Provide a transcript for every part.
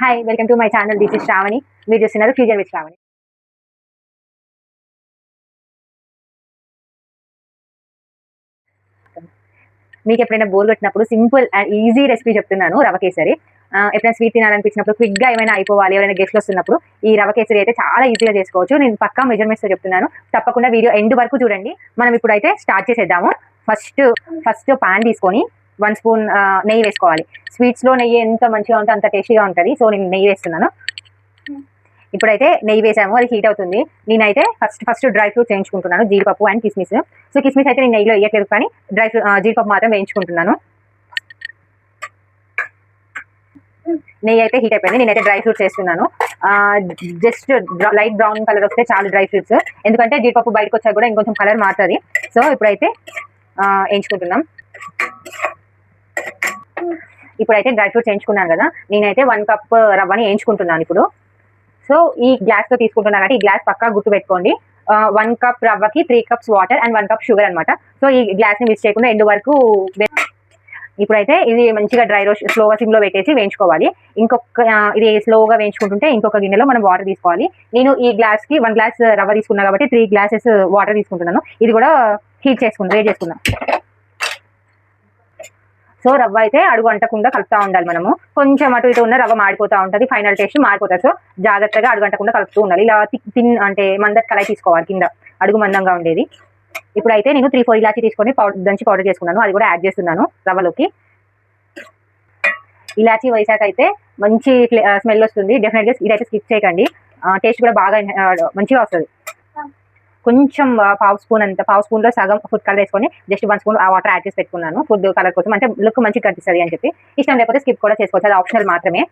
Hi, welcome to my channel. This is Shravani. మీరు చూస్తున్నారు fusion with Shravani. మీకు ఎప్పుడైనా బోర్ కొట్టినప్పుడు సింపుల్ అండ్ ఈజీ రెసిపీ చెప్తున్నాను, రవ కేసరి. ఎప్పుడైనా స్వీట్ తినాలనిపించినప్పుడు క్విక్గా ఏమైనా అయిపోవాలి, ఎవరైనా గెస్ట్లు వస్తున్నప్పుడు ఈ రవ కేసరి అయితే చాలా ఈజీగా చేసుకోవచ్చు. నేను పక్కా మెజర్మెంట్స్తో చెప్తున్నాను, తప్పకుండా వీడియో ఎండ్ వరకు చూడండి. మనం ఇప్పుడైతే స్టార్ట్ చేసేద్దాము. ఫస్ట్ పాన్ తీసుకొని 1 స్పూన్ నెయ్యి వేసుకోవాలి. స్వీట్స్లో నెయ్యి ఎంత మంచిగా ఉంటే అంత టేస్టీగా ఉంటుంది. సో నేను నెయ్యి వేస్తున్నాను. ఇప్పుడైతే నెయ్యి వేసాము, అది హీట్ అవుతుంది. నేనైతే ఫస్ట్ డ్రై ఫ్రూట్స్ వేయించుకుంటున్నాను, జీడిపప్పు అండ్ కిస్మిస్. సో కిస్మిస్ అయితే నేను నెయ్యిలో వేయట్లేదు, కానీ జీడిపప్పు మాత్రం వేయించుకుంటున్నాను. నెయ్యి అయితే హీట్ అయిపోయింది. నేనైతే డ్రై ఫ్రూట్స్ వేస్తున్నాను. జస్ట్ లైట్ బ్రౌన్ కలర్ వస్తే చాలు డ్రై ఫ్రూట్స్, ఎందుకంటే జీడిపప్పు బయటకు వచ్చా కూడా ఇంకొంచెం కలర్ మారుతుంది. సో ఇప్పుడైతే వేయించుకుంటున్నాం. ఇప్పుడైతే డ్రై ఫ్రూట్స్ వేయించుకున్నాను కదా, నేనైతే 1 కప్ రవ్వని వేయించుకుంటున్నాను ఇప్పుడు. సో ఈ గ్లాస్తో తీసుకుంటున్నాను అంటే ఈ గ్లాస్ పక్కా గుర్తు పెట్టుకోండి. 1 కప్ రవ్వకి 3 cups water and 1 cup sugar అనమాట. సో ఈ గ్లాస్ని మిస్ చేయకుండా ఎండ్ వరకు. ఇప్పుడైతే ఇది మంచిగా డ్రై రోస్ట్ స్లోగా సిమ్లో పెట్టేసి వేయించుకోవాలి. ఇది స్లోగా వేయించుకుంటుంటే ఇంకొక గిన్నెలో మనం వాటర్ తీసుకోవాలి. నేను ఈ గ్లాస్కి 1 గ్లాస్ రవ్వ తీసుకున్నా కాబట్టి 3 గ్లాసెస్ వాటర్ తీసుకుంటున్నాను. ఇది కూడా వేడి చేసుకుందాం. సో రవ్వ అయితే అడుగు అంటకుండా కలుపుతూ ఉండాలి. మనము కొంచెం అటు ఇటు ఉన్న రవ్వ మాడిపోతూ ఉంటుంది, ఫైనల్ టేస్ట్ మారిపోతుంది. సో జాగ్రత్తగా అడుగు అంటకుండా కలుపుతూ ఉండాలి. ఇలా అంటే మందటి కళాయి తీసుకోవాలి, కింద అడుగు మందంగా ఉండేది. ఇప్పుడైతే నేను 3-4 ఇలాచి తీసుకొని దంచి పౌడర్ చేసుకున్నాను, అది కూడా యాడ్ చేస్తున్నాను రవ్వలోకి. ఇలాచి వేసాక అయితే మంచి స్మెల్ వస్తుంది. డెఫినెట్గా ఇదైతే స్కిప్ చేయకండి, టేస్ట్ కూడా బాగా మంచిగా వస్తుంది. కొంచెం పావు స్పూన్లో సగం ఫుడ్ కలర్ వేసుకొని జస్ట్ 1 స్పూన్ వాటర్ యాడ్ చేసి పెట్టుకున్నాను, ఫుడ్ కలర్ కోసం, అంటే లుక్ మంచిగా కనిపిస్తుంది అని చెప్పి. ఇష్టం లేకపోతే స్కిప్ కూడా చేసుకోవచ్చు, అది ఆప్షనల్ మాత్రమే.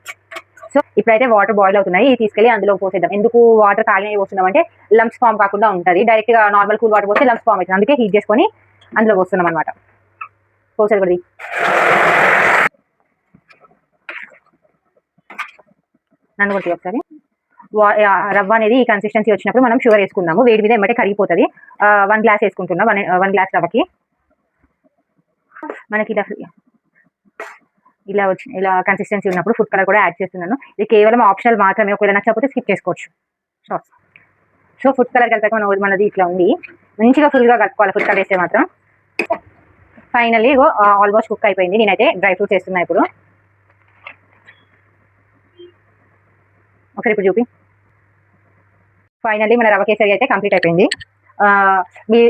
సో ఇప్పుడైతే వాటర్ బాయిల్ అవుతున్నాయి, తీసుకెళ్ళి అందులో పోసేద్దాం. ఎందుకు వాటర్ కాలినవి పోస్తున్నాం అంటే లంప్స్ ఫామ్ కాకుండా ఉంటుంది. డైరెక్ట్గా నార్మల్ కూల్ వాటర్ పోస్తే లంప్స్ ఫామ్ అవుతుంది, అందుకే హీట్ చేసుకొని అందులో పోస్తున్నాం అనమాట. పోసేది కూడా నన్ను కొట్టి ఒకసారి. రవ్వ అనేది ఈ కన్సిస్టెన్సీ వచ్చినప్పుడు మనం షుగర్ వేసుకుందాము. వేడి మీద ఏమంటే కరిగిపోతుంది. 1 గ్లాస్ వేసుకుంటున్నాం. 1 గ్లాస్ రవ్వకి మనకి ఇలా కన్సిస్టెన్సీ ఉన్నప్పుడు ఫుడ్ కలర్ కూడా యాడ్ చేస్తున్నాను. ఇది కేవలం ఆప్షనల్ మాత్రమే, ఒకవేళ నచ్చకపోతే స్కిప్ చేసుకోవచ్చు. సో ఫుడ్ కలర్ కలిపాక మనది ఇట్లా ఉంది, మంచిగా ఫుల్గా కలుపుకోవాలి ఫుడ్ కలర్ వేస్తే మాత్రం. ఫైనల్లీ ఆల్మోస్ట్ కుక్ అయిపోయింది. నేనైతే డ్రై ఫ్రూట్స్ వేస్తున్నా ఇప్పుడు. ఒకసారి ఇప్పుడు చూపి. ఫైనల్లీ మన రవ్వ కేసరి అయితే కంప్లీట్ అయిపోయింది.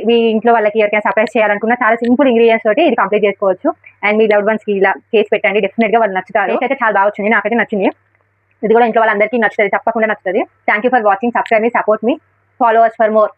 మీ ఇంట్లో వాళ్ళకి ఎవరికైనా సర్ప్రైజ్ చేయాలనుకున్నా చాలా సింపుల్ ఇంగ్రీడియంట్స్ తోటి ఇది కంప్లీట్ చేసుకోవచ్చు. అండ్ మీ లవ్డ్ వన్స్కి ఇలా చేసి పెట్టండి, డెఫినెట్గా వాళ్ళు నచ్చుతారు. టేస్ట్ అయితే చాలా బాగా వచ్చింది, నాకైతే నచ్చింది. ఇది కూడా ఇంట్లో వాళ్ళందరికీ నచ్చుతుంది, తప్పకుండా నచ్చుతుంది. Thank you for watching. Subscribe మీ, సపోర్ట్ మీ, ఫాలో అస్ ఫర్ మోర్.